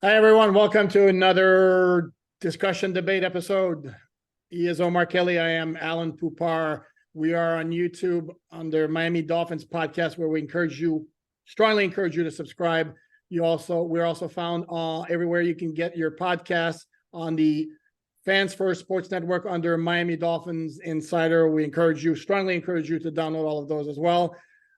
Hi, everyone. Welcome to another discussion debate episode. He is Omar Kelly. I am Alain Poupart. We are on YouTube under Miami Dolphins podcast, where we strongly encourage you to subscribe. We're also found everywhere you can get your podcasts on the Fans First Sports Network under Miami Dolphins Insider. We strongly encourage you to download all of those as well.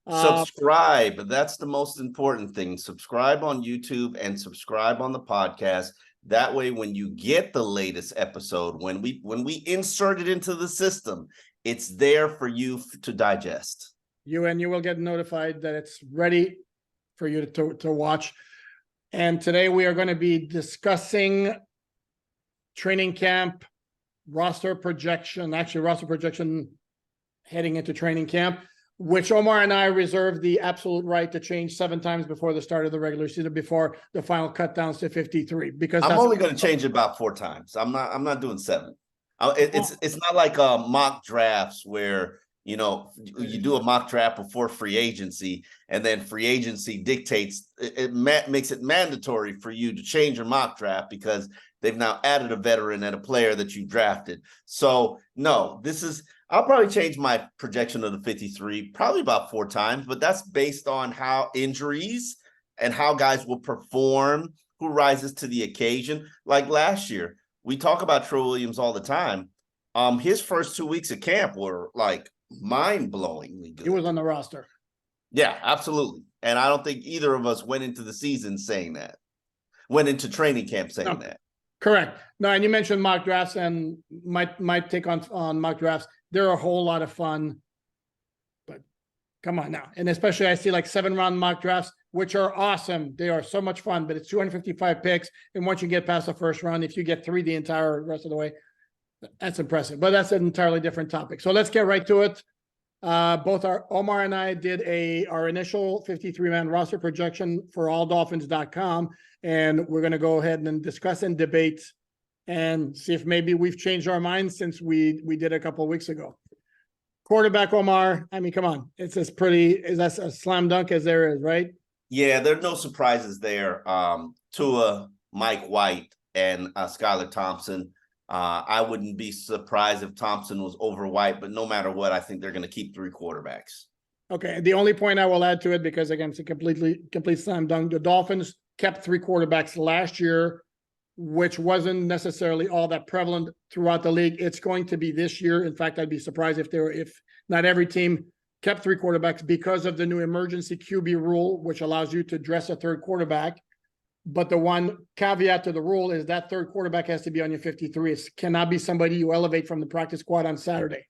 Subscribe. That's the most important thing. Subscribe on YouTube and subscribe on the podcast. That way, when you get the latest episode, when we insert it into the system, it's there for you to digest. You will get notified that it's ready for you to watch. And today we are going to be discussing training camp, roster projection heading into training camp, which Omar and I reserve the absolute right to change 7 times before the start of the regular season, before the final cut downs to 53. Because I'm only going to change it about 4 times. I'm not doing 7. It's not like mock drafts where you do a mock draft before free agency, and then free agency dictates makes it mandatory for you to change your mock draft because they've now added a veteran and a player that you drafted. So no, I'll probably change my projection of the 53 probably about 4 times, but that's based on how injuries and how guys will perform, who rises to the occasion. Like last year, we talk about Troy Williams all the time. His first 2 weeks of camp were like mind-blowingly good. He was on the roster. Yeah, absolutely. And I don't think either of us went into training camp saying that. Correct. No, and you mentioned mock drafts, and my take on mock drafts. They're a whole lot of fun, but come on now. And especially I see like 7-round mock drafts, which are awesome. They are so much fun, but it's 255 picks. And once you get past the first round, if you get 3 the entire rest of the way, that's impressive. But that's an entirely different topic. So let's get right to it. Both Omar and I did our initial 53-man roster projection for alldolphins.com. And we're going to go ahead and discuss and debate and see if maybe we've changed our minds since we did a couple of weeks ago. Quarterback, Omar, I mean, come on. It's as a slam dunk as there is, right? Yeah, there are no surprises there. Tua, Mike White, and Skylar Thompson. I wouldn't be surprised if Thompson was over White, but no matter what, I think they're going to keep 3 quarterbacks. Okay, the only point I will add to it, because again, it's a complete slam dunk. The Dolphins kept 3 quarterbacks last year, which wasn't necessarily all that prevalent throughout the league. It's going to be this year. In fact, I'd be surprised if not every team kept 3 quarterbacks because of the new emergency QB rule, which allows you to dress a 3rd quarterback. But the one caveat to the rule is that 3rd quarterback has to be on your 53. It cannot be somebody you elevate from the practice squad on Saturday.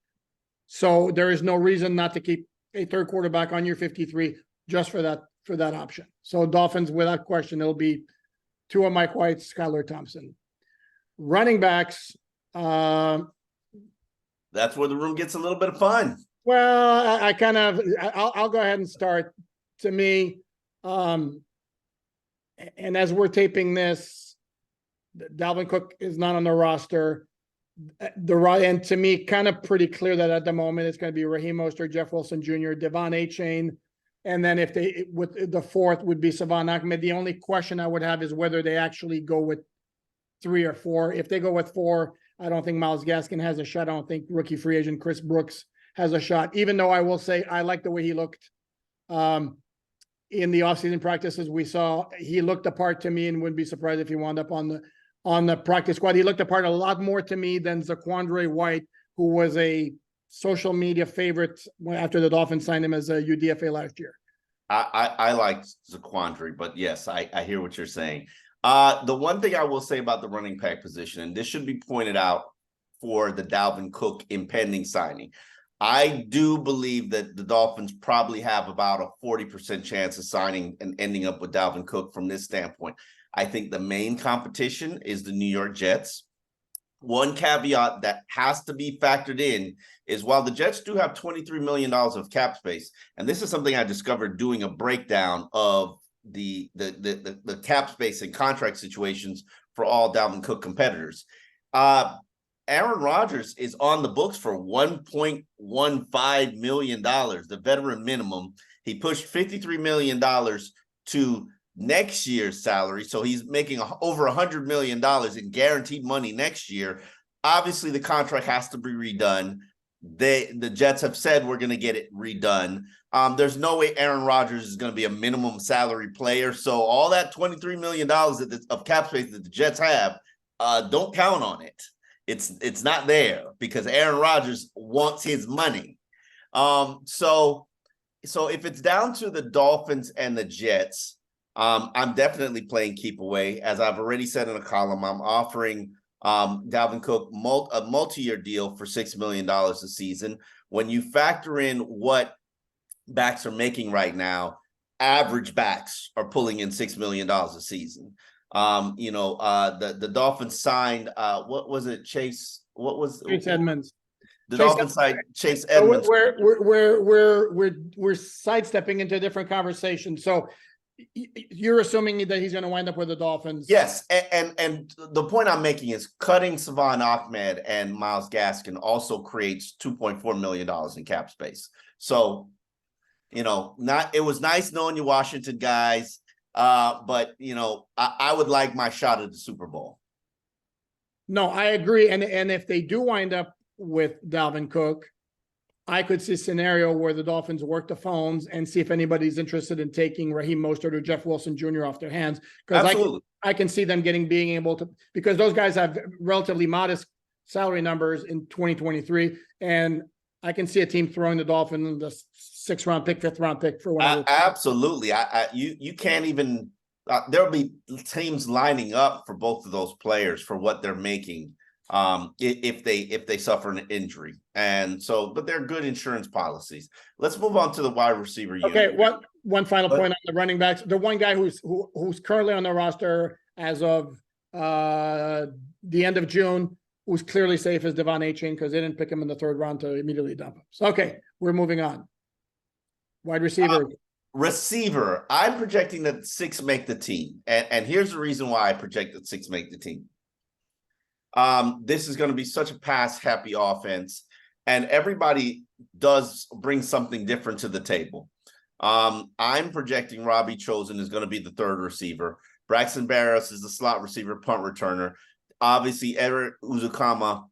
So there is no reason not to keep a 3rd quarterback on your 53 just for that option. So Dolphins, without question, it'll be Tua, Mike White, Skylar Thompson. Running backs. That's where the room gets a little bit of fun. Well, I'll go ahead and start. To me, and as we're taping this, Dalvin Cook is not on the roster. And to me, kind of pretty clear that at the moment it's going to be Raheem Mostert, Jeff Wilson Jr., Devon Achane, and then if with the 4th would be Savon Ahmed. The only question I would have is whether they actually go with 3 or 4. If they go with 4, I don't think Myles Gaskin has a shot. I don't think rookie free agent Chris Brooks has a shot, even though I will say I like the way he looked in the offseason practices. We saw he looked the part to me, and wouldn't be surprised if he wound up on the practice squad. He looked the part a lot more to me than Zaquandre White, who was a social media favorite after the Dolphins signed him as a UDFA last year. I like Zaquandre, but yes, I hear what you're saying. The one thing I will say about the running back position, and this should be pointed out for the Dalvin Cook impending signing, I do believe that the Dolphins probably have about a 40% chance of signing and ending up with Dalvin Cook from this standpoint. I think the main competition is the New York Jets. One caveat that has to be factored in is while the Jets do have $23 million of cap space, and this is something I discovered doing a breakdown of the cap space and contract situations for all Dalvin Cook competitors. Aaron Rodgers is on the books for $1.15 million, the veteran minimum. He pushed $53 million to next year's salary. So he's making over $100 million in guaranteed money next year. Obviously, the contract has to be redone. The Jets have said we're going to get it redone. There's no way Aaron Rodgers is going to be a minimum salary player. So all that $23 million of cap space that the Jets have, don't count on it. It's not there because Aaron Rodgers wants his money. So if it's down to the Dolphins and the Jets, I'm definitely playing keep away. As I've already said in a column, I'm offering Dalvin Cook a multi-year deal for $6 million a season. When you factor in what backs are making right now, average backs are pulling in $6 million a season. The Dolphins signed what was it, Chase? What was Chase Edmonds? The Dolphins signed Chase Edmonds. We're sidestepping into a different conversation. So you're assuming that he's going to wind up with the Dolphins. Yes, and the point I'm making is cutting Savon Ahmed and Myles Gaskin also creates $2.4 million in cap space. So, it was nice knowing you Washington guys, but I would like my shot at the Super Bowl. No, I agree. And if they do wind up with Dalvin Cook, I could see a scenario where the Dolphins work the phones and see if anybody's interested in taking Raheem Mostert or Jeff Wilson Jr. off their hands. Because I can see them being able to, because those guys have relatively modest salary numbers in 2023. And I can see a team throwing the Dolphins the 6th round pick, 5th round pick for one. Absolutely. You can't even, there'll be teams lining up for both of those players for what they're making. If they suffer an injury. And so, but they're good insurance policies. Let's move on to the wide receiver unit. Okay, one final point on the running backs. The one guy who's currently on the roster as of the end of June, who's clearly safe, is Devon Achane, because they didn't pick him in the 3rd round to immediately dump him. So, okay, we're moving on. Wide receiver. Receiver, I'm projecting that 6 make the team. And here's the reason why I project that 6 make the team. This is going to be such a pass-happy offense, and everybody does bring something different to the table. I'm projecting Robbie Chosen is going to be the 3rd receiver. Braxton Barrios is the slot receiver, punt returner. Obviously, Eric Uzukama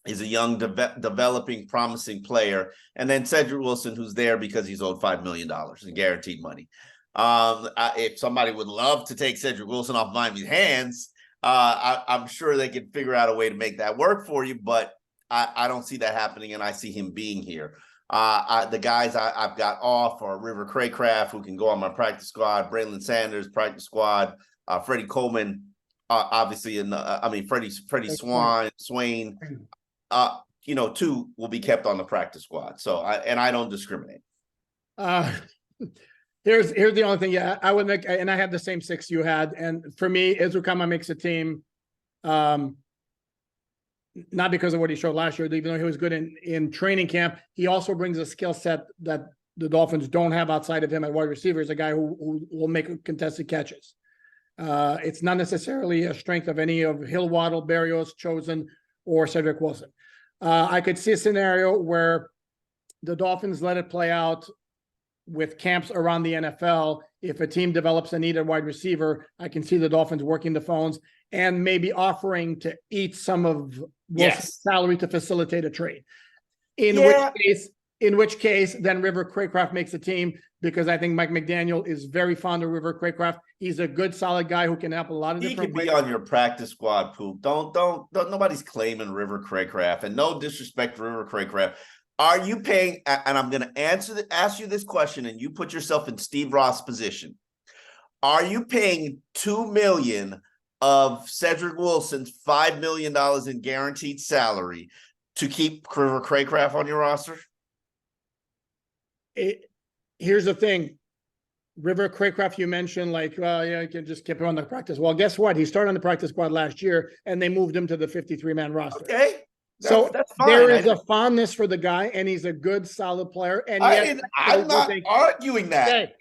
is a young, developing, promising player. And then Cedric Wilson, who's there because he's owed $5 million in guaranteed money. If somebody would love to take Cedric Wilson off Miami's hands, I'm sure they can figure out a way to make that work for you, but I don't see that happening, and I see him being here. The guys I've got off are River Craycraft, who can go on my practice squad, Braylon Sanders, practice squad, Freddie Coleman, obviously, Freddie Swain, 2 will be kept on the practice squad. So, I don't discriminate. Here's the only thing. Yeah, I would make, and I had the same 6 you had. And for me, Izukama makes a team, not because of what he showed last year, even though he was good in training camp. He also brings a skill set that the Dolphins don't have outside of him at wide receiver. Is a guy who will make contested catches. It's not necessarily a strength of any of Hill, Waddle, Barrios, Chosen, or Cedric Wilson. I could see a scenario where the Dolphins let it play out with camps around the NFL. If a team develops a need at wide receiver, I can see the Dolphins working the phones and maybe offering to eat some of Wilson's salary to facilitate a trade. In which case, then River Craycraft makes a team, because I think Mike McDaniel is very fond of River Craycraft. He's a good, solid guy who can help a lot of different ways. He could be on your practice squad, Poop. Don't nobody's claiming River Craycraft, and no disrespect to River Craycraft. Are you paying, and I'm going to ask you this question, and you put yourself in Steve Ross' position. Are you paying $2 million of Cedric Wilson's $5 million in guaranteed salary to keep River Craycraft on your roster? Here's the thing. River Craycraft, you mentioned, you can just keep him on the practice. Well, guess what? He started on the practice squad last year, and they moved him to the 53-man roster. Okay. That's fine. There is a fondness for the guy, and he's a good, solid player. And I'm not arguing that.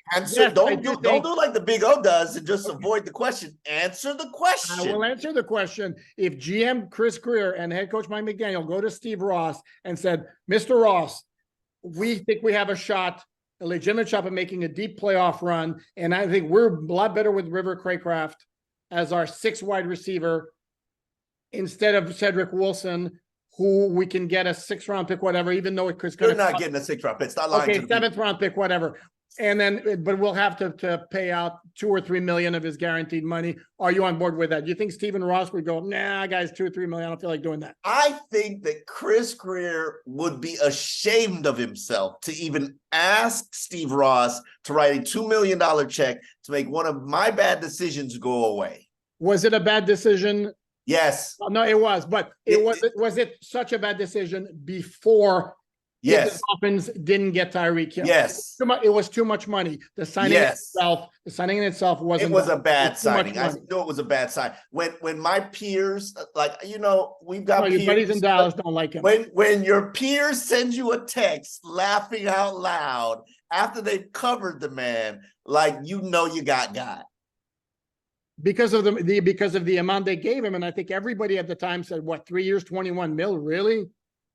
Don't do like the Big O does and just avoid the question. Answer the question. I will answer the question. If GM Chris Greer and head coach Mike McDaniel go to Steve Ross and said, Mr. Ross, we think we have a shot a legitimate shot at making a deep playoff run. And I think we're a lot better with River Craycraft as our 6th wide receiver instead of Cedric Wilson, who we can get a 6th round pick, whatever, even though it could. You're not getting a 6th round pick. Stop lying Okay, to the 7th round pick, whatever. And then, but we'll have to pay out 2 or 3 million of his guaranteed money. Are you on board with that? Do you think Stephen Ross would go, nah, guys, 2 or 3 million? I don't feel like doing that. I think that Chris Greer would be ashamed of himself to even ask Steve Ross to write a $2 million check to make one of my bad decisions go away. Was it a bad decision? Yes. No, it was, but was it such a bad decision before? Yes. The Dolphins didn't get Tyreek Hill. Yes. It was too much money. The signing in itself wasn't. It was a bad signing. I money. know it was a bad sign. When my peers, like, we've got your peers, buddies in Dallas don't like him. When your peers send you a text laughing out loud after they've covered the man, like, you got. Because of the amount they gave him, and I think everybody at the time said, "What, 3 years, 21 mil? Really?"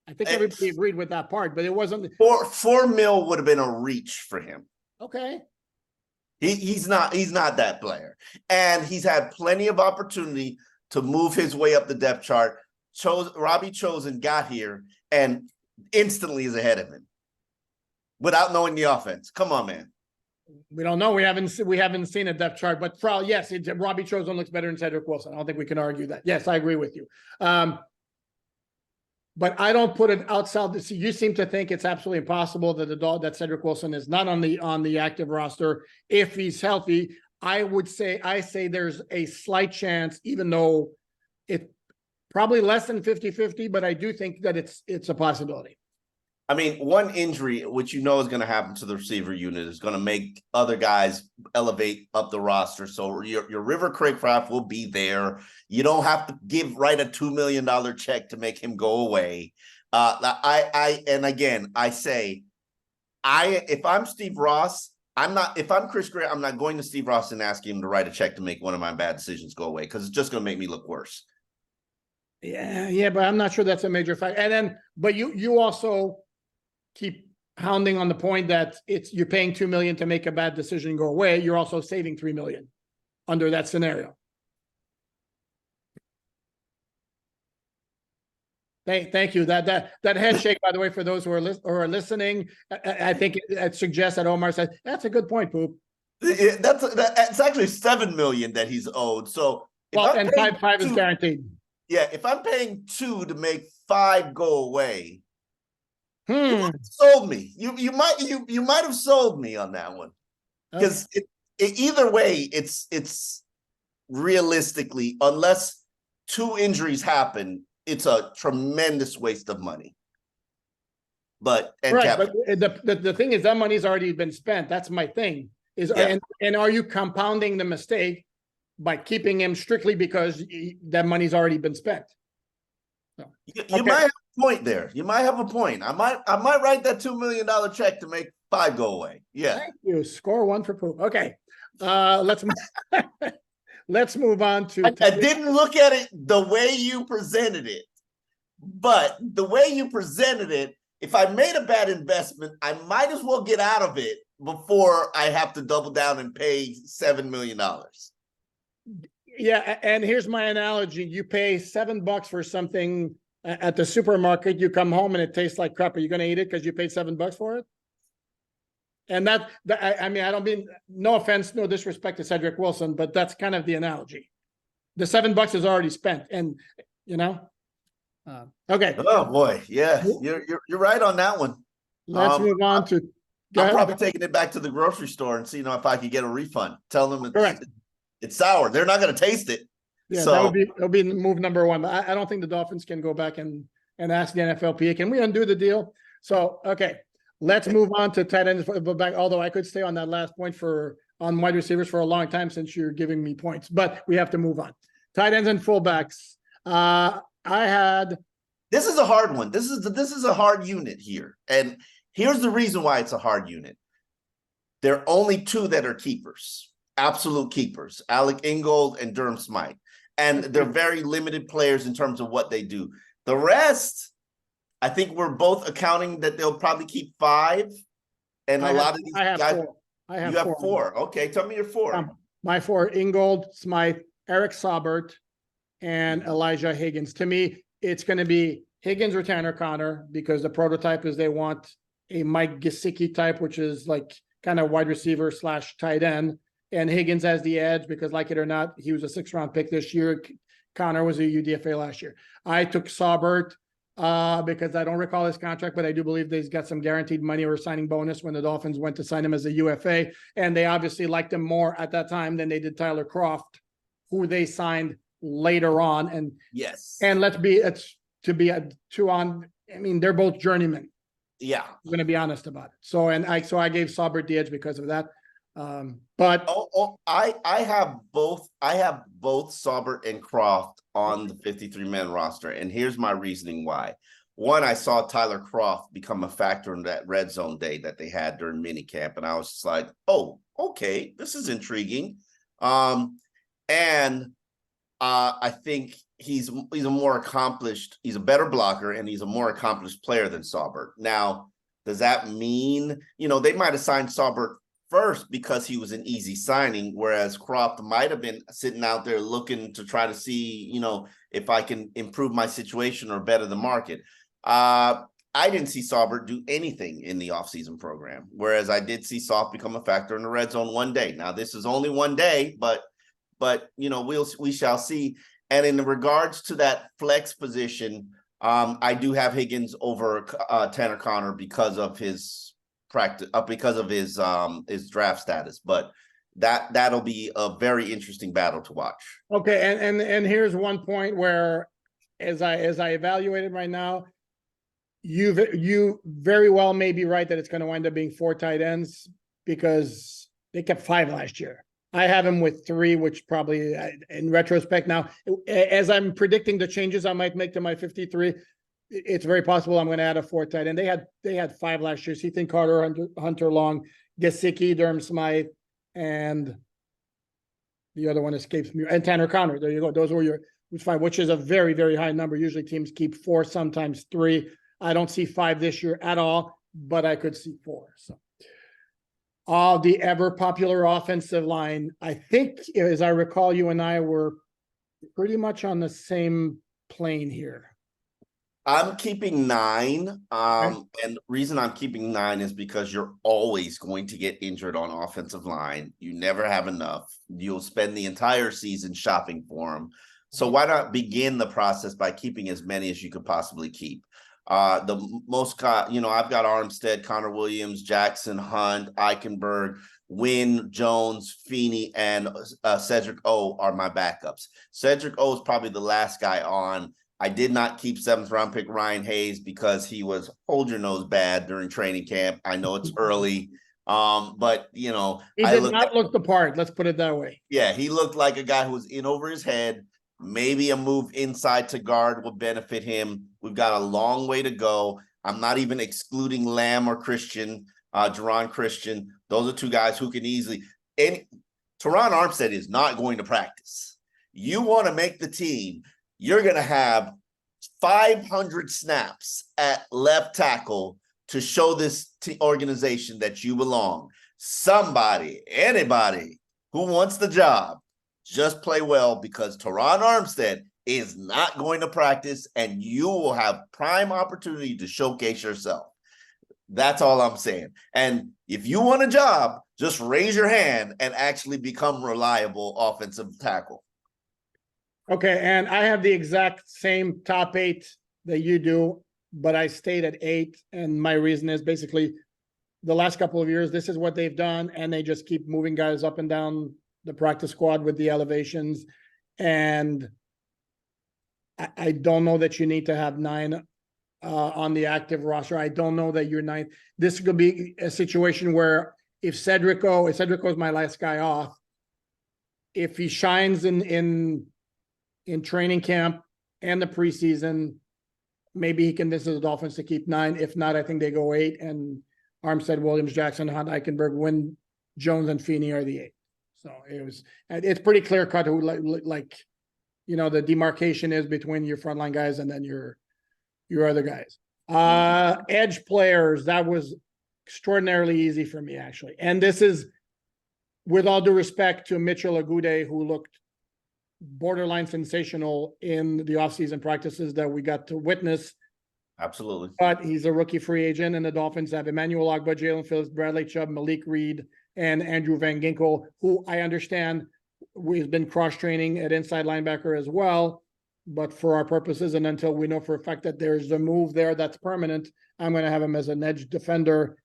I think everybody agreed with that part, but it wasn't. $4 million would have been a reach for him. Okay, he's not that player, and he's had plenty of opportunity to move his way up the depth chart. Robbie Chosen got here and instantly is ahead of him without knowing the offense. Come on, man. We don't know. We haven't seen a depth chart, but yes, Robbie Chosen looks better than Cedric Wilson. I don't think we can argue that. Yes, I agree with you. But I don't put it outside. You seem to think it's absolutely impossible that Cedric Wilson is not on the active roster if he's healthy. I say there's a slight chance, even though it probably less than 50-50, but I do think that it's a possibility. I mean, one injury, which is going to happen to the receiver unit, is going to make other guys elevate up the roster. So your River Craycraft will be there. You don't have to write a $2 million check to make him go away. And again, I say, if I'm Steve Ross, if I'm Chris Greer, I'm not going to Steve Ross and asking him to write a check to make one of my bad decisions go away, because it's just going to make me look worse. Yeah, but I'm not sure that's a major factor. And then, but you also keep pounding on the point that you're paying $2 million to make a bad decision go away. You're also saving $3 million under that scenario. Thank you. That head shake, by the way, for those who are listening, I think it suggests that Omar said that's a good point, Poop. It's actually $7 million that he's owed. So and five is guaranteed. Yeah, if I'm paying $2 million to make $5 million go away. You might have sold me. You might have sold me on that one, because either way, it's realistically, unless 2 injuries happen, it's a tremendous waste of money. But the thing is that money's already been spent. That's my thing. And are you compounding the mistake by keeping him strictly because that money's already been spent? So, you might have a point there. You might have a point. I might write that $2 million check to make 5 go away. Yeah. Thank you. Score 1 for Poop. Okay. Let's move on to. I didn't look at it the way you presented it, but the way you presented it, if I made a bad investment, I might as well get out of it before I have to double down and pay $7 million. Yeah, and here's my analogy. You pay $7 for something at the supermarket, you come home and it tastes like crap. Are you going to eat it because you paid $7 for it? And I mean, I don't mean, no offense, no disrespect to Cedric Wilson, but that's kind of the analogy. The $7 is already spent, and okay. Oh boy, yeah, you're right on that one. Let's move on to. I'm probably taking it back to the grocery store and see if I could get a refund. Tell them it's sour. They're not going to taste it. Yeah, so that'll be move number 1. But I don't think the Dolphins can go back and ask the NFLPA, can we undo the deal? So okay, let's move on to tight ends. Back, although I could stay on that last point on wide receivers for a long time since you're giving me points, but we have to move on. Tight ends and fullbacks. This is a hard one. This is a hard unit here, and here's the reason why it's a hard unit. There are only 2 that are keepers, absolute keepers: Alec Ingold and Durham Smythe. And they're very limited players in terms of what they do. The rest, I think we're both accounting that they'll probably keep 5. And a lot of these I have guys, four. I have you have four. four. Okay, tell me your four. My four: Ingold, Smythe, Eric Saubert, and Elijah Higgins. To me, it's going to be Higgins or Tanner Connor, because the prototype is they want a Mike Gesicki type, which is like kind of wide receiver / tight end. And Higgins has the edge because, like it or not, he was a 6th-round pick this year. Connor was a UDFA last year. I took Saubert because I don't recall his contract, but I do believe he's got some guaranteed money or signing bonus when the Dolphins went to sign him as a UFA. And they obviously liked him more at that time than they did Tyler Kroft, who they signed later on. And yes, and it's to be a 2 on. I mean, they're both journeymen. Yeah, I'm going to be honest about it. So I gave Saubert the edge because of that. But I have both. I have both Saubert and Kroft on the 53-man roster, and here's my reasoning why. One, I saw Tyler Kroft become a factor in that red zone day that they had during minicamp, and I was just like, "Oh, okay, this is intriguing." And I think he's a more accomplished. He's a better blocker, and he's a more accomplished player than Saubert. Now, does that mean they might have signed Saubert first because he was an easy signing, whereas Kroft might have been sitting out there looking to try to see, if I can improve my situation or better the market. I didn't see Saubert do anything in the offseason program, whereas I did see Soft become a factor in the red zone one day. Now, this is only one day, but we shall see. And in regards to that flex position, I do have Higgins over Tanner Connor because of his practice, because of his draft status, but that'll be a very interesting battle to watch. Okay, and here's one point where, as I evaluated right now, you very well may be right that it's going to wind up being 4 tight ends because they kept 5 last year. I have him with 3, which probably in retrospect now, as I'm predicting the changes I might make to my 53. It's very possible I'm going to add a 4th tight end. They had 5 last year. Ethan Carter, Hunter Long, Gesicki, Durham Smythe, and the other one escapes me. And Tanner Connor. There you go. Those were your 5, which is a very, very high number. Usually teams keep 4, sometimes 3. I don't see 5 this year at all, but I could see 4. So the ever popular offensive line. I think, as I recall, you and I were pretty much on the same plane here. I'm keeping 9. And the reason I'm keeping 9 is because you're always going to get injured on offensive line. You never have enough. You'll spend the entire season shopping for them. So why not begin the process by keeping as many as you could possibly keep? The most, I've got Armstead, Connor Williams, Jackson, Hunt, Eichenberg, Wynn, Jones, Feeney, and Cedric O are my backups. Cedric O is probably the last guy on. I did not keep 7th-round pick Ryan Hayes because he was hold your nose bad during training camp. I know it's early, but he did not look the part. Let's put it that way. Yeah, he looked like a guy who was in over his head. Maybe a move inside to guard would benefit him. We've got a long way to go. I'm not even excluding Lamb or Christian, Jerron Christian. Those are 2 guys who can easily. Teron Armstead is not going to practice. You want to make the team. You're going to have 500 snaps at left tackle to show this organization that you belong. Somebody, anybody who wants the job, just play well, because Teron Armstead is not going to practice, and you will have prime opportunity to showcase yourself. That's all I'm saying. And if you want a job, just raise your hand and actually become reliable offensive tackle. Okay, and I have the exact same top 8 that you do, but I stayed at 8, and my reason is basically the last couple of years, this is what they've done, and they just keep moving guys up and down the practice squad with the elevations, and I don't know that you need to have 9 on the active roster. I don't know that you're 9. This could be a situation where if Cedrico is my last guy off, if he shines in training camp and the preseason, maybe he convinces the Dolphins to keep 9. If not, I think they go 8, and Armstead, Williams, Jackson, Hunt, Eichenberg, Wynn, Jones, and Feeney are the 8. So it's pretty clear cut who the demarcation is between your frontline guys and then your other guys. Edge players, that was extraordinarily easy for me, actually. And this is with all due respect to Mitchell Agude, who looked borderline sensational in the offseason practices that we got to witness. Absolutely. But he's a rookie free agent, and the Dolphins have Emmanuel Ogbah, Jalen Phillips, Bradley Chubb, Malik Reed, and Andrew Van Ginkel, who I understand has been cross-training at inside linebacker as well. But for our purposes, and until we know for a fact that there's a move there that's permanent, I'm going to have him as an edge defender.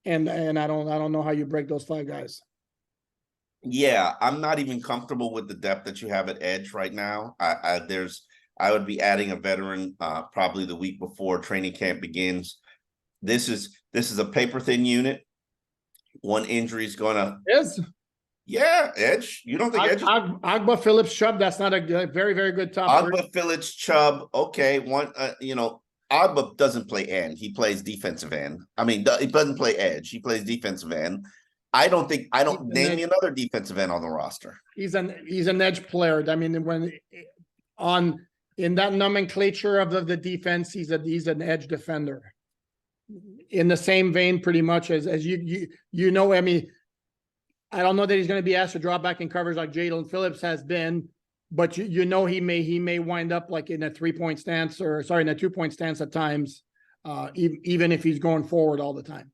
And I don't know how you break those 5 guys. Yeah, I'm not even comfortable with the depth that you have at edge right now. I would be adding a veteran probably the week before training camp begins. This is a paper thin unit. One injury is gonna yeah, edge. You don't think edge? Ogbah, Phillips, Chubb. That's not a very, very good top. Ogbah, Phillips, Chubb. Okay, Ogbah doesn't play end. He plays defensive end. I mean, he doesn't play edge. He plays defensive end. I don't name me another defensive end on the roster. He's an edge player. I mean, in that nomenclature of the defense, he's an edge defender. In the same vein, pretty much as I mean, I don't know that he's going to be asked to drop back in coverage like Jalen Phillips has been, but he may wind up like in a 3-point stance in a 2-point stance at times, even if he's going forward all the time.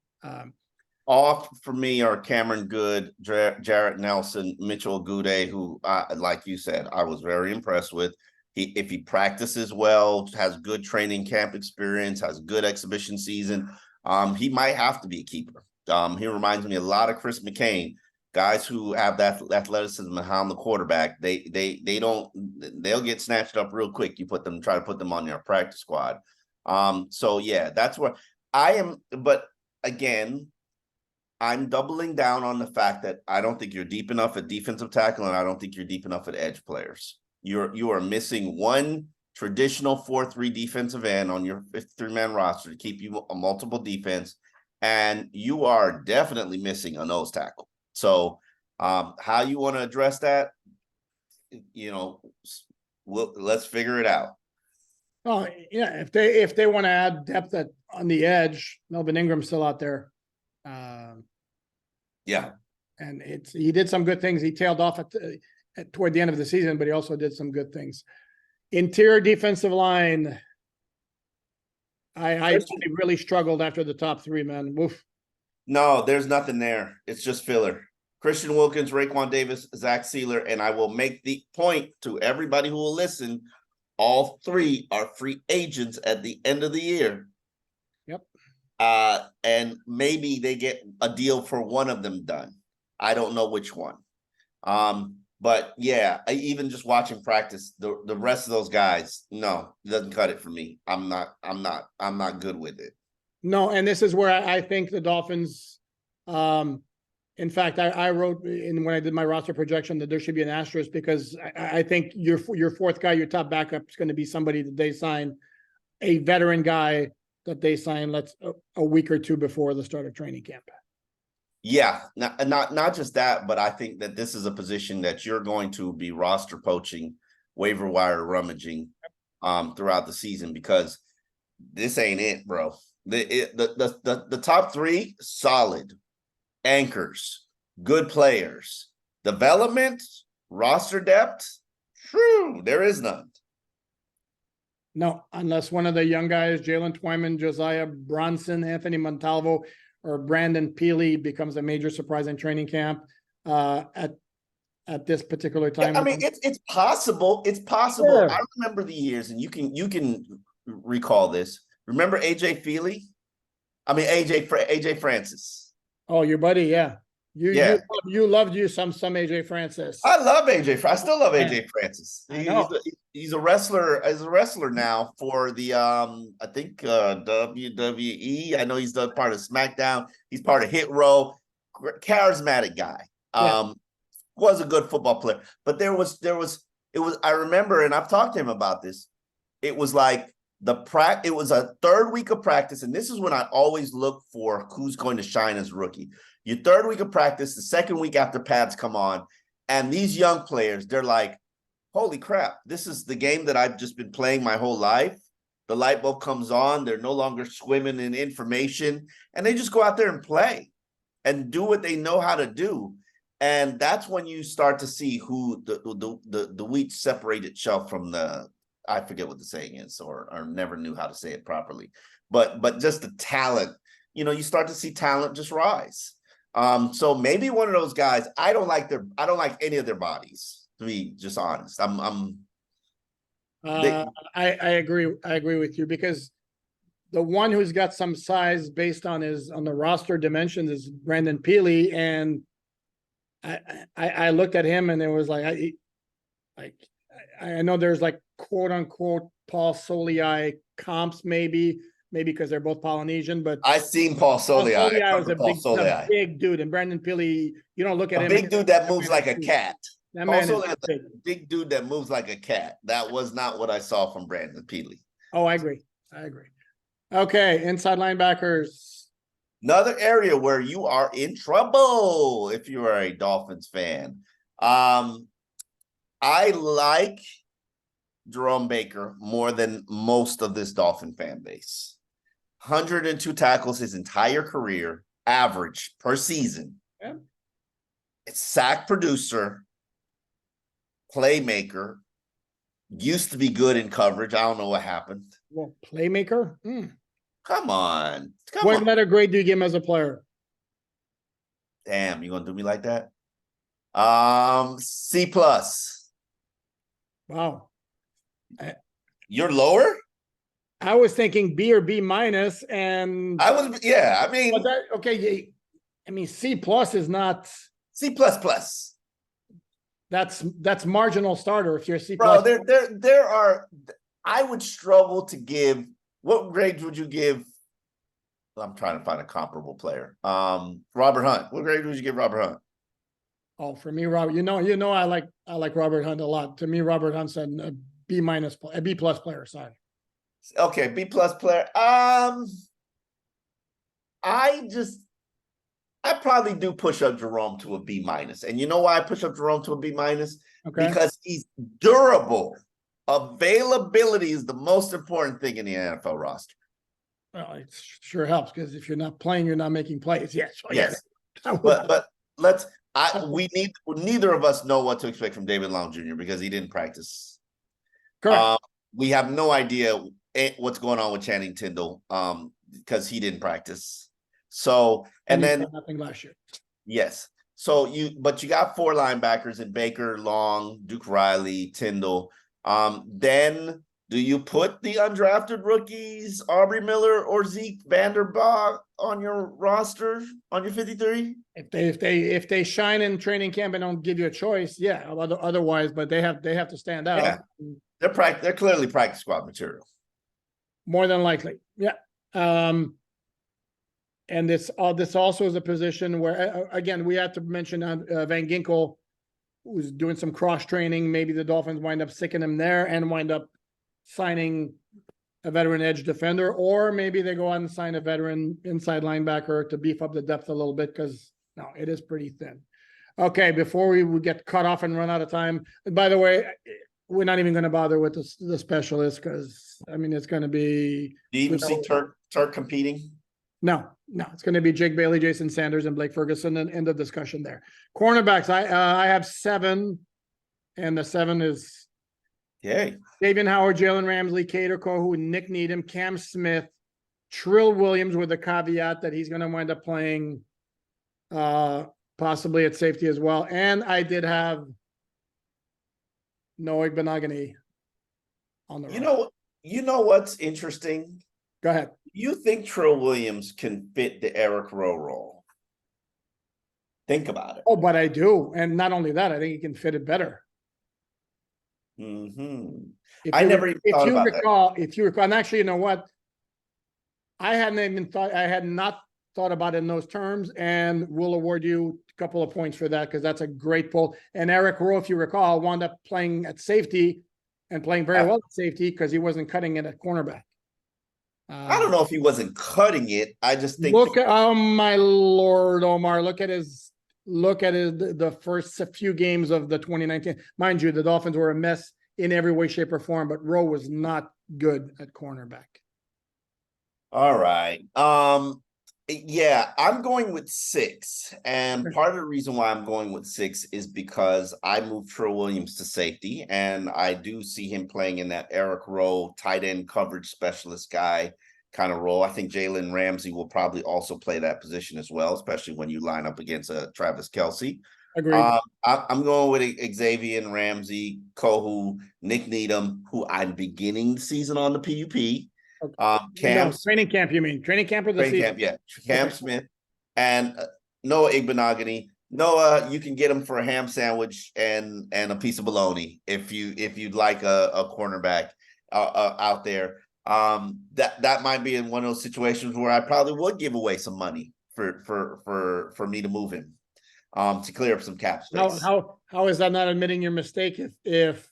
Off for me are Cameron Good, Jarrett Nelson, Mitchell Agude, who, like you said, I was very impressed with. If he practices well, has good training camp experience, has good exhibition season, he might have to be a keeper. He reminds me a lot of Chris McCain, guys who have that athleticism behind the quarterback. They'll get snatched up real quick. Try to put them on your practice squad. So yeah, that's where I am. But again, I'm doubling down on the fact that I don't think you're deep enough at defensive tackle, and I don't think you're deep enough at edge players. You are missing one traditional 4-3 defensive end on your 53-man roster to keep you a multiple defense, and you are definitely missing a nose tackle. So how you want to address that, let's figure it out. Oh yeah, if they want to add depth on the edge, Melvin Ingram's still out there. Yeah, and he did some good things. He tailed off toward the end of the season, but he also did some good things. Interior defensive line, I really struggled after the top 3, man. Woof. No, there's nothing there. It's just filler. Christian Wilkins, Raekwon Davis, Zach Sealer, and I will make the point to everybody who will listen, all 3 are free agents at the end of the year. Yep. And maybe they get a deal for one of them done. I don't know which one. But yeah, even just watching practice, the rest of those guys, no, it doesn't cut it for me. I'm not good with it. No, and this is where I think the Dolphins, in fact, I wrote when I did my roster projection that there should be an asterisk, because I think your 4th guy, your top backup, is going to be somebody that they sign, a veteran guy that they sign a week or 2 before the start of training camp. Yeah, not just that, but I think that this is a position that you're going to be roster poaching, waiver wire rummaging throughout the season, because this ain't it, bro. The top 3 solid anchors, good players, development, roster depth. True, there is none. No, unless one of the young guys, Jalen Twyman, Josiah Bronson, Anthony Montalvo, or Brandon Peely becomes a major surprise in training camp at this particular time. Yeah, I mean, it's possible. It's possible. Sure. I remember the years, and you can recall this. Remember AJ Feely? I mean AJ Francis. Oh, your buddy, yeah. You loved some AJ Francis. I love AJ. I still love AJ Francis. He's a wrestler. He's a wrestler now for the I think WWE. I know he's done part of SmackDown. He's part of Hit Row. Charismatic guy. Was a good football player. But it was. I remember, and I've talked to him about this. It was like it was a 3rd week of practice, and this is when I always look for who's going to shine as rookie. Your 3rd week of practice, the 2nd week after pads come on, and these young players, they're like, holy crap, this is the game that I've just been playing my whole life. the light bulb comes on. They're no longer swimming in information, and they just go out there and play and do what they know how to do. And that's when you start to see who the wheat separate itself from the, I forget what the saying is, or never knew how to say it properly. But just the talent, you start to see talent just rise. So maybe one of those guys. I don't like any of their bodies, to be just honest. I agree. I agree with you, because the one who's got some size based on the roster dimensions is Brandon Peely, and I looked at him and it was like I know there's like quote unquote Paul Soliai comps, maybe because they're both Polynesian, but I seen Paul Soliai. Was a big dude, and Brandon Peely, you don't look at him. Big dude that moves like a cat. That man is a big dude that moves like a cat. That was not what I saw from Brandon Peely. Oh, I agree. Okay, inside linebackers. Another area where you are in trouble if you are a Dolphins fan. I like Jerome Baker more than most of this Dolphin fan base. 102 tackles his entire career, average per season. Yeah. It's sack producer, playmaker, used to be good in coverage. I don't know what happened. Well, playmaker? Come on. What letter grade do you give him as a player? Damn, you gonna do me like that? C+. Wow. You're lower? I was thinking B or B-, and I was, yeah. I mean, okay. I mean, C+ is not C++. That's marginal starter if you're C++. Bro, there are. I would struggle to give. What grades would you give? I'm trying to find a comparable player. Robert Hunt. What grade would you give Robert Hunt? Oh, for me, Robert, I like Robert Hunt a lot. To me, Robert Hunt's a B-, a B+ player. Sorry. Okay, B+ player. I probably do push up Jerome to a B-, and you know why I push up Jerome to a B-? Okay. Because he's durable. Availability is the most important thing in the NFL roster. Well, it sure helps, because if you're not playing, you're not making plays. Yes. Yes. But neither of us know what to expect from David Long Jr. because he didn't practice. Correct. We have no idea what's going on with Channing Tindall because he didn't practice. So, and then nothing last year. Yes. So you got 4 linebackers in Baker, Long, Duke Riley, Tindall. Then do you put the undrafted rookies, Aubrey Miller or Zeke Vanderbach, on your roster, on your 53? If they shine in training camp and don't give you a choice, yeah. Otherwise, but they have to stand out. Yeah. They're clearly practice squad material. More than likely, yeah. And this also is a position where, again, we have to mention Van Ginkel, who's doing some cross training. Maybe the Dolphins wind up sticking him there and wind up signing a veteran edge defender, or maybe they go out and sign a veteran inside linebacker to beef up the depth a little bit, because no, it is pretty thin. Okay, before we get cut off and run out of time, by the way, we're not even going to bother with the specialist, because I mean, it's going to be. Do you even see Turk competing? No, it's going to be Jake Bailey, Jason Sanders, and Blake Ferguson, and end of discussion there. Cornerbacks, I have 7, and the 7 is Davian Howard, Jalen Ramsey, Cater Kohu, Nick Needham, Cam Smith, Trill Williams, with a caveat that he's going to wind up playing possibly at safety as well. And I did have Noah Benogany on the right. You know what's interesting? Go ahead. You think Trill Williams can fit the Eric Rowe role? Think about it. Oh, but I do. And not only that, I think he can fit it better. Mm-hmm. If you recall, and actually, you know what? I had not thought about it in those terms, and we'll award you a couple of points for that, because that's a great pull. And Eric Rowe, if you recall, wound up playing at safety and playing very well at safety because he wasn't cutting it at cornerback. I don't know if he wasn't cutting it. I just think. Oh my Lord, Omar! Look at the first few games of the 2019. Mind you, the Dolphins were a mess in every way, shape, or form, but Rowe was not good at cornerback. All right. Yeah, I'm going with 6. And part of the reason why I'm going with 6 is because I moved Trill Williams to safety, and I do see him playing in that Eric Rowe tight end coverage specialist guy kind of role. I think Jalen Ramsey will probably also play that position as well, especially when you line up against Travis Kelce. Agreed. I'm going with Xavier and Ramsey, Kohu, Nick Needham, who I'm beginning the season on the PUP. No, training camp, you mean? Training camp or the season? Camp, yeah. Cam Smith and Noah Igbenogany. Noah, you can get him for a ham sandwich and a piece of bologna if you'd like a cornerback out there. That might be in one of those situations where I probably would give away some money for me to move him to clear up some cap space. How is that not admitting your mistake if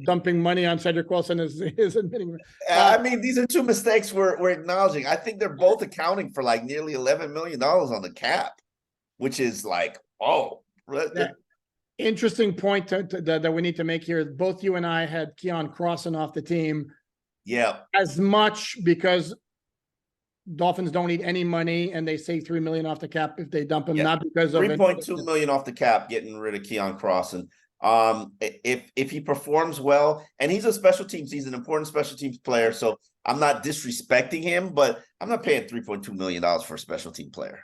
dumping money on Cedric Wilson is admitting? I mean, these are two mistakes we're acknowledging. I think they're both accounting for like nearly $11 million on the cap, which is like, interesting point that we need to make here. Both you and I had Keon Crossan off the team. Yeah. As much because Dolphins don't need any money and they save $3 million off the cap if they dump him, not because of $3.2 million off the cap, getting rid of Keon Crossan. If he performs well, and he's an important special teams player, so I'm not disrespecting him, but I'm not paying $3.2 million for a special team player.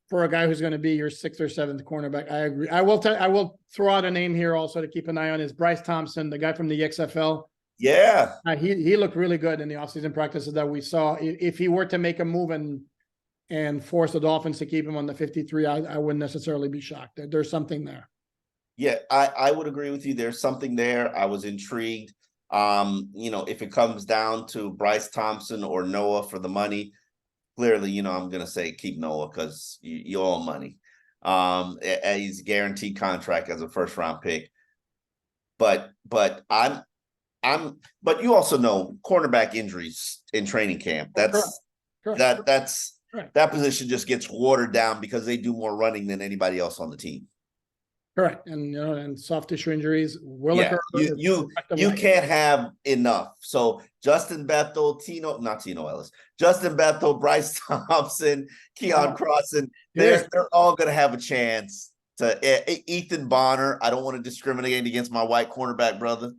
For a guy who's going to be your 6th or 7th cornerback. I agree. I will throw out a name here also to keep an eye on is Bryce Thompson, the guy from the XFL. Yeah. He looked really good in the offseason practices that we saw. If he were to make a move and force the Dolphins to keep him on the 53, I wouldn't necessarily be shocked. There's something there. Yeah, I would agree with you. There's something there. I was intrigued. If it comes down to Bryce Thompson or Noah for the money, clearly, I'm going to say keep Noah because you owe him money. He's a guaranteed contract as a first-round pick. But you also know cornerback injuries in training camp. Correct. That position just gets watered down because they do more running than anybody else on the team. Correct. And soft tissue injuries will occur. You can't have enough. So Justin Bethel, Justin Bethel, Bryce Thompson, Keon Crossan, they're all going to have a chance to Ethan Bonner. I don't want to discriminate against my white cornerback brother.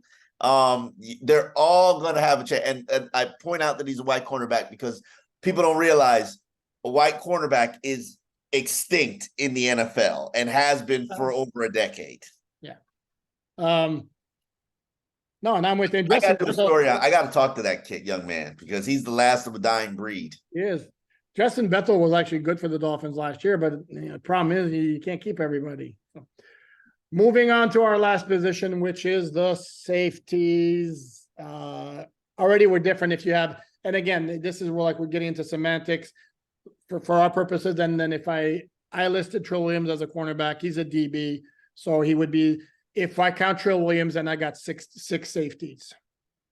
They're all going to have a chance. And I point out that he's a white cornerback because people don't realize a white cornerback is extinct in the NFL and has been for over a decade. Yeah. No, and I'm with him. I got to talk to that young man because he's the last of a dying breed. He is. Justin Bethel was actually good for the Dolphins last year, but the problem is you can't keep everybody. So, moving on to our last position, which is the safeties. Already we're different if you have, and again, this is where we're getting into semantics. For our purposes, and then if I listed Trill Williams as a cornerback, he's a DB, so he would be, if I count Trill Williams, and I got six safeties.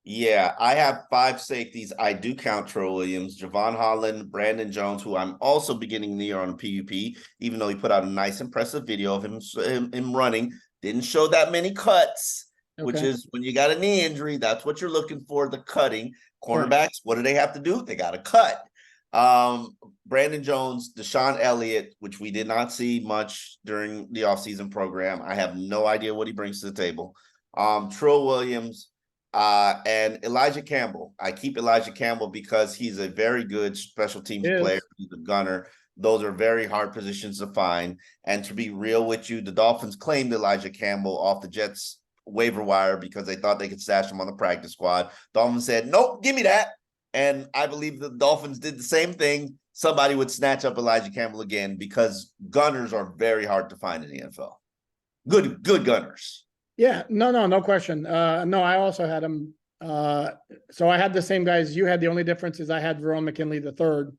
Yeah, I have 5 safeties. I do count Trill Williams, Javon Holland, Brandon Jones, who I'm also beginning the year on PUP, even though he put out a nice, impressive video of him running. Didn't show that many cuts, which is when you got a knee injury, that's what you're looking for, the cutting. Cornerbacks, what do they have to do? They got to cut. Brandon Jones, Deshaun Elliott, which we did not see much during the offseason program. I have no idea what he brings to the table. Trill Williams, and Elijah Campbell. I keep Elijah Campbell because he's a very good special teams player. He's a gunner. Those are very hard positions to find. And to be real with you, the Dolphins claimed Elijah Campbell off the Jets waiver wire because they thought they could stash him on the practice squad. Dolphins said, nope, give me that. And I believe the Dolphins did the same thing. Somebody would snatch up Elijah Campbell again because gunners are very hard to find in the NFL. Good gunners. Yeah, no question. No, I also had him. So I had the same guys you had. The only difference is I had Veron McKinley III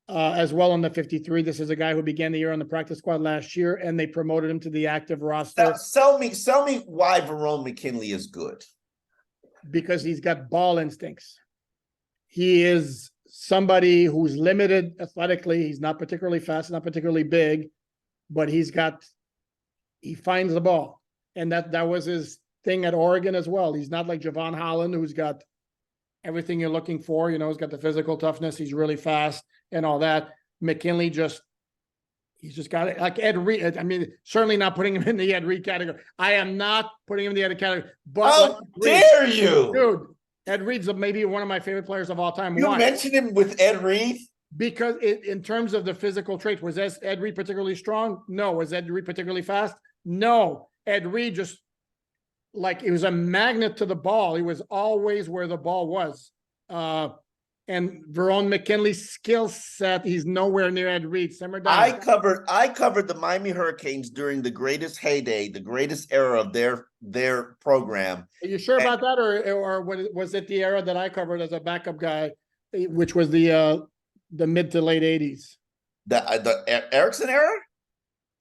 as well on the 53. This is a guy who began the year on the practice squad last year, and they promoted him to the active roster. Sell me why Veron McKinley is good. Because he's got ball instincts. He is somebody who's limited athletically. He's not particularly fast, not particularly big, but he finds the ball. And that was his thing at Oregon as well. He's not like Javon Holland, who's got everything you're looking for. You know, he's got the physical toughness. He's really fast and all that. McKinley he's just got it. Like Ed Reed. I mean, certainly not putting him in the Ed Reed category. I am not putting him in the Ed category. But How dare you? Dude, Ed Reed's maybe one of my favorite players of all time. You Why? mentioned him with Ed Reed? Because in terms of the physical traits, was Ed Reed particularly strong? No. Was Ed Reed particularly fast? No. Ed Reed just, like, he was a magnet to the ball. He was always where the ball was. And Veron McKinley's skill set, he's nowhere near Ed Reed. Simmer down. I covered the Miami Hurricanes during the greatest heyday, the greatest era of their program. Are you sure about that, or was it the era that I covered as a backup guy, which was the mid to late 80s? The Erickson era?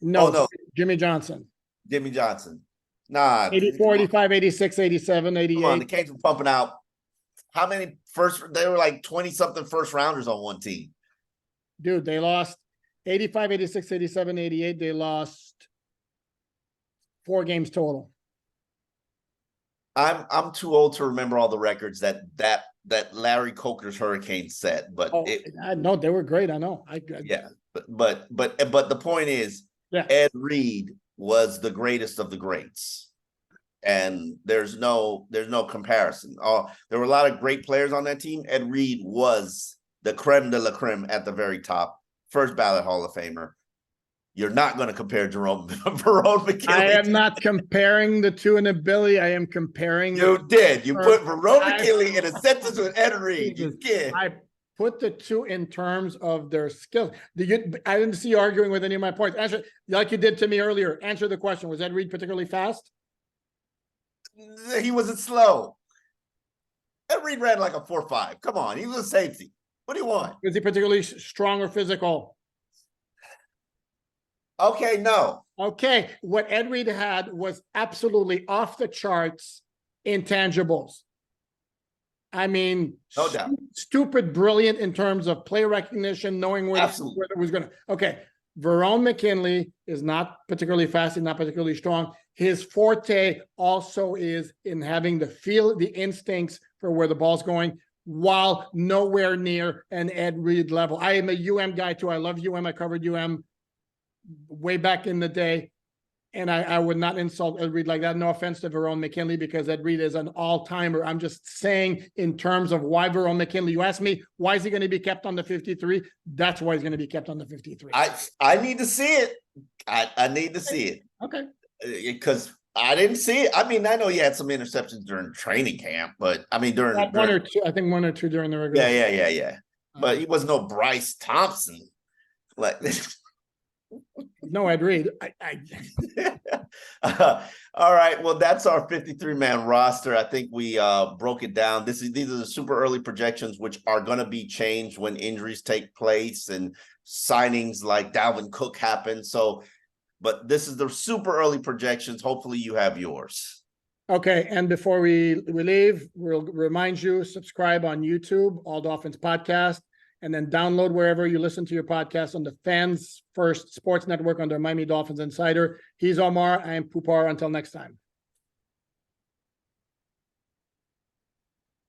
No, no. Jimmy Johnson. Jimmy Johnson. Nah. 84, 85, 86, 87, 88. Come on, the Canes were pumping out. How many they were like 20-something first rounders on one team. Dude, they lost 85, 86, 87, 88. They lost 4 games total. I'm too old to remember all the records that Larry Coker's Hurricanes set, but no, they were great. I know. Yeah, but the point is, Ed Reed was the greatest of the greats. And there's no comparison. There were a lot of great players on that team. Ed Reed was the creme de la creme at the very top, first ballot Hall of Famer. You're not going to compare Veron McKinley. I am not comparing the two in ability. I am comparing. You did. You put Veron McKinley in a sentence with Ed Reed. You did. I put the two in terms of their skills. I didn't see you arguing with any of my points. Answer like you did to me earlier. Answer the question. Was Ed Reed particularly fast? He wasn't slow. Ed Reed ran like a 4.5. Come on, he was a safety. What do you want? Was he particularly strong or physical? Okay, no. Okay, what Ed Reed had was absolutely off the charts intangibles. I mean, no doubt. Stupid, brilliant in terms of play recognition, knowing where it was going to. Okay, Veron McKinley is not particularly fast and not particularly strong. His forte also is in having the instincts for where the ball's going, while nowhere near an Ed Reed level. I am a UM guy too. I love UM. I covered UM way back in the day, and I would not insult Ed Reed like that. No offense to Veron McKinley, because Ed Reed is an all-timer. I'm just saying in terms of why Veron McKinley. You asked me, why is he going to be kept on the 53? That's why he's going to be kept on the 53. I need to see it. I need to see it. Okay. Because I didn't see it. I mean, I know he had some interceptions during training camp, but I mean during one or two. I think 1 or 2 during the regular. Yeah. But he was no Bryce Thompson. Like no, Ed Reed. All right. Well, that's our 53-man roster. I think we broke it down. These are the super early projections, which are going to be changed when injuries take place and signings like Dalvin Cook happen. But this is the super early projections. Hopefully you have yours. Okay. And before we leave, we'll remind you, subscribe on YouTube, All Dolphins Podcast, and then download wherever you listen to your podcast on the Fans First Sports Network under Miami Dolphins Insider. He's Omar. I am Poupart. Until next time.